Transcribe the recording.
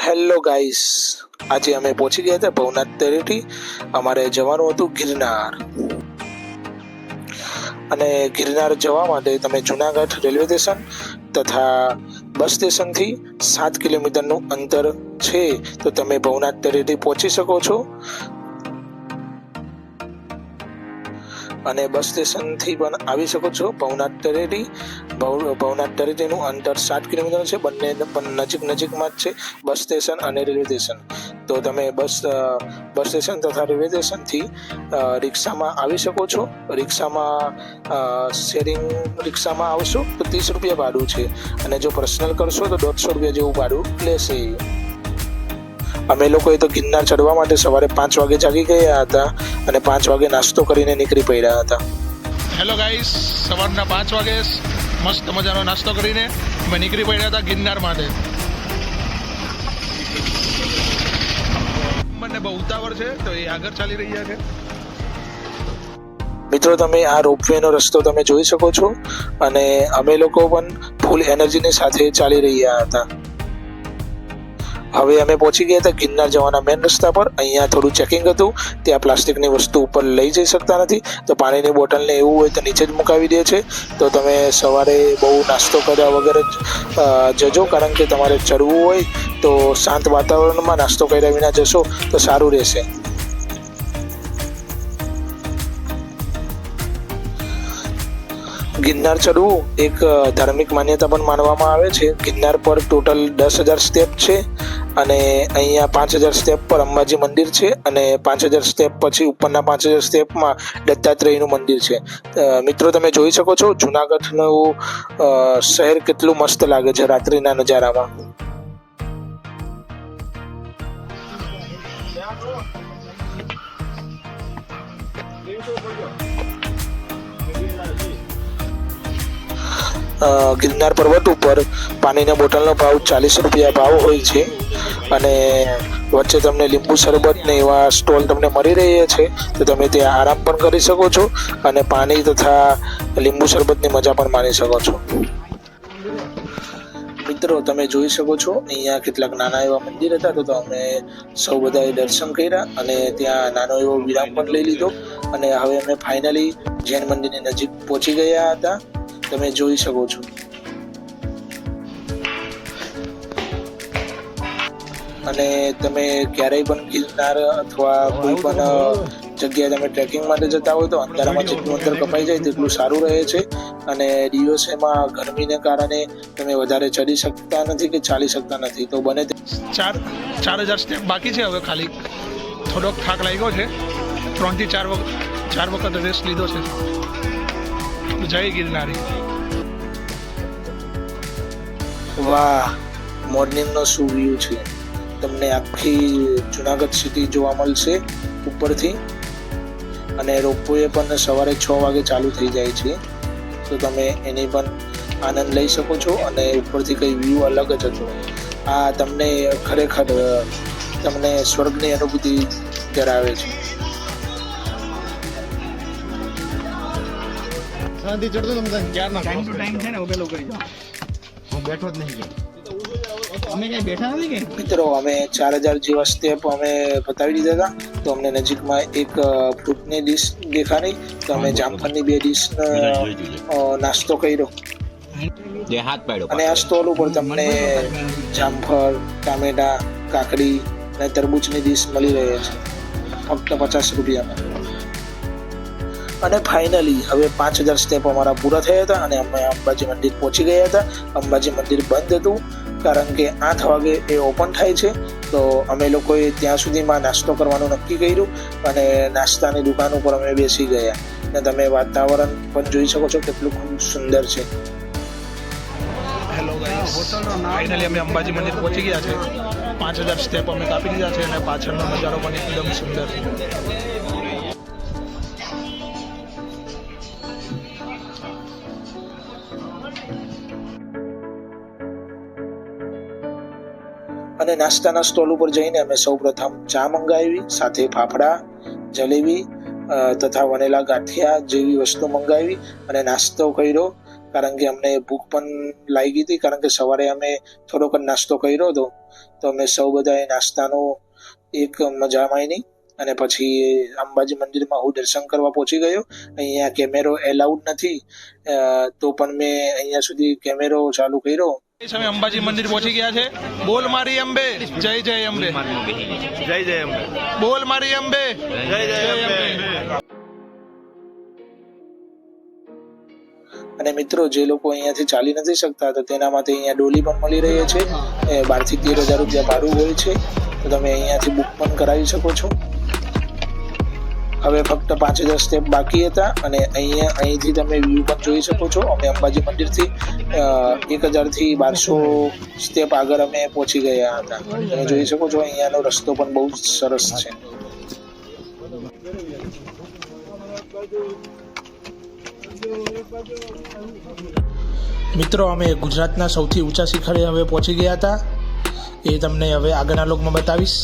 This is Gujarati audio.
હેલો ગાઈસ, આજે અમે પહોંચી ગયા હતા ભવનાથ તળેટી. અમારે જવાનું હતું ગિરનાર, અને ગિરનાર જવા માટે તમે જુનાગઢ રેલવે સ્ટેશન તથા બસ સ્ટેશનથી 7 કિલોમીટરનું અંતર છે, તો તમે ભવનાથ તળેટી પહોંચી શકો છો. અને બસ સ્ટેશનથી પણ આવી શકો છો ભવનાથ તળેટી. ભવનાથ તળેટીનું અંતર 7 કિલોમીટર છે. બંને પણ નજીકમાં જ છે, બસ સ્ટેશન અને રેલવે સ્ટેશન. તો તમે બસ સ્ટેશન તથા રેલવે સ્ટેશનથી રિક્ષામાં આવી શકો છો. શેરિંગ રિક્ષામાં આવશો તો 30 રૂપિયા ભાડું છે, અને જો પર્સનલ કરશો તો 150 રૂપિયા જેવું ભાડું લેશે. અમે લોકોએ તો ગિરનાર ચડવા માટે સવારે 5 વાગે જાગી ગયા હતા અને 5 વાગે નાસ્તો કરીને નીકળી પડ્યા હતા. હેલો ગાઈસ, સવારના 5 વાગે મસ્ત મજાનો નાસ્તો કરીને અમે નીકળી પડ્યા હતા ગિરનાર માટે. મને બહુ ઉતાવળ છે તો એ આગળ ચાલી રહ્યા છે. મિત્રો, તમે આ રોપવેનો રસ્તો તમે જોઈ શકો છો, અને અમે લોકો પણ ફૂલ એનર્જીની સાથે ચાલી રહ્યા હતા. હવે અમે પહોંચી ગયા હતા ગિરનાર જવાના મેઇન રસ્તા પર. અહીંયા થોડું ચેકિંગ હતું. ત્યાં પ્લાસ્ટિકની વસ્તુ ઉપર લઈ જઈ શકતા નથી, તો પાણીની બોટલને એવું હોય તો નીચે જ મુકાવી દે છે. તો તમે સવારે બહુ નાસ્તો કર્યા વગર જ જજો, કારણ કે તમારે ચડવું હોય તો શાંત વાતાવરણમાં નાસ્તો કર્યા વિના જશો તો સારું રહેશે. ગિરનાર ચડવું એક ધાર્મિક માન્યતા પણ માનવામાં આવે છે. ગિરનાર પર ટોટલ 10,000 સ્ટેપ છે, અને અહીંયા 5,000 સ્ટેપ પર અંબાજી મંદિર છે, અને 5,000 સ્ટેપ પછી ઉપરના 5,000 સ્ટેપમાં દત્તાત્રેયનું મંદિર છે. મિત્રો, તમે જોઈ શકો છો જુનાગઢનું શહેર કેટલું મસ્ત લાગે છે રાત્રિના નજારામાં. ગિરનાર પર્વત ઉપર પાણીના બોટલનો ભાવ 40 રૂપિયા ભાવ હોય છે, અને વચ્ચે તમને લીંબુ શરબત ને એવા સ્ટોલ તમને મળી રહ્યા છે, તો તમે ત્યાં આરામ પણ કરી શકો છો અને પાણી તથા લીંબુ શરબતની મજા પણ માણી શકો છો. મિત્રો, તમે જોઈ શકો છો અહીંયા કેટલાક નાના એવા મંદિર હતા, તો અમે સૌ બધાએ દર્શન કર્યા અને ત્યાં નાનો એવો વિરામ પણ લઈ લીધો, અને હવે અમે ફાઇનલી જૈન મંદિરની નજીક પહોંચી ગયા હતા. તમે જોઈ શકો છો. અને તમે ક્યારેય પણ ગિરનાર અથવા કોઈ પણ જગ્યાએ તમે ટ્રેકિંગ માટે જતા હોય તો અંધારામાં જેટલું અંતર કપાઈ જાય તેટલું સારું રહે છે. અને દિવસેમાં ગરમીને કારણે તમે વધારે ચડી શકતા નથી કે ચાલી શકતા નથી, તો બને 4,000 સ્ટેપ બાકી છે. હવે ખાલી થોડોક થાક લાગ્યો છે. 3 થી 4 વખત રેસ્ટ લીધો છે. જય ગિરનારી. વાહ, મોર્નિંગનો શું વ્યૂ છે. તમને આખી જુનાગઢ સિટી જોવા મળશે ઉપરથી, અને રોપવે પણ સવારે 6 વાગે ચાલુ થઈ જાય છે, તો તમે એની પણ આનંદ લઈ શકો છો. અને ઉપરથી કઈ વ્યૂ અલગ જ હતો. આ તમને ખરેખર તમને સ્વર્ગની અનુભૂતિ કરાવે છે. શાંતિ ચડતો તમને ક્યારના ટાઈમ ટુ ટાઈમ છે ને પેલો કરી હું બેઠો જ નહીં. અમે ક્યાંય બેઠા નથી કે મિત્રો, અમે 4,000 જેવા સ્ટેપ અમે બતાવી દીધા હતા, તો અમને નજીકમાં એક ફ્રૂટની ડીશ દેખાડી, તો અમે જામફળની 2 ડીશ નાસ્તો કર્યો. અને આ સ્ટોલ ઉપર તમને જામફળ, ટામેટા, કાકડી અને તરબૂચની ડીશ મળી રહે છે ફક્ત 50 રૂપિયામાં. અને ફાઇનલી હવે 5,000 સ્ટેપ અમારા પૂરા થયા હતા, અને અમે અંબાજી મંદિર પહોંચી ગયા હતા. અંબાજી મંદિર બંધ હતું, કારણ કે 8 વાગે એ ઓપન થાય છે. તો અમે લોકોએ ત્યાં સુધીમાં નાસ્તો કરવાનું નક્કી કર્યું, અને નાસ્તાની દુકાન ઉપર અમે બેસી ગયા. અને તમે વાતાવરણ પણ જોઈ શકો છો કેટલું ખૂબ સુંદર છે. હેલો ગાઈસ, ફાઇનલી અમે અંબાજી મંદિર પહોંચી ગયા છે. 5,000 સ્ટેપ અમે કાપી દીધા છે, અને પાછળનો નજારો પણ એકદમ સુંદર છે. અને નાસ્તાના સ્ટોલ ઉપર જઈને અમે સૌપ્રથમ ચા મંગાવી, સાથે ફાફડા, જલેબી તથા વનેલા ગાંઠિયા જેવી વસ્તુ મંગાવી અને નાસ્તો કર્યો. કારણ કે અમને ભૂખ પણ લાગી હતી, કારણ કે સવારે અમે થોડોક નાસ્તો કર્યો હતો. તો અમે સૌ બધાએ નાસ્તાનો એક મજા માણી અને પછી અંબાજી મંદિરમાં હું દર્શન કરવા પહોંચી ગયો. અહીંયા કેમેરો એલાઉડ નથી, તો પણ મેં અહીંયા સુધી કેમેરો ચાલુ કર્યો. અમે અંબાજી મંદિર પહોંચી ગયા છે. બોલ મારી અંબે, જય જય અંબે, જય જય અંબે, બોલ મારી અંબે, જય જય અંબે. અને મિત્રો, જે લોકો અહીંયાથી ચાલી નથી શકતા તો તેના માટે અહીંયા ડોલી પણ મળી રહી છે. 12,000 થી 13,000 રૂપિયા ભાડું હોય છે, તો તમે અહીંયાથી બુક પણ કરાવી શકો છો. હવે ફક્ત 5,000 સ્ટેપ બાકી હતા અને અહીંથી તમે વ્યૂ પણ જોઈ શકો છો. અમે અંબાજી મંદિરથી 1,000 થી 1,200 સ્ટેપ આગળ અમે પહોંચી ગયા હતા. તમે જોઈ શકો છો અહીંયાનો રસ્તો પણ બહુ સરસ છે. મિત્રો, અમે ગુજરાતના સૌથી ઊંચા શિખરે હવે પહોંચી ગયા હતા. એ તમને હવે આગળના લોકમાં બતાવીશ.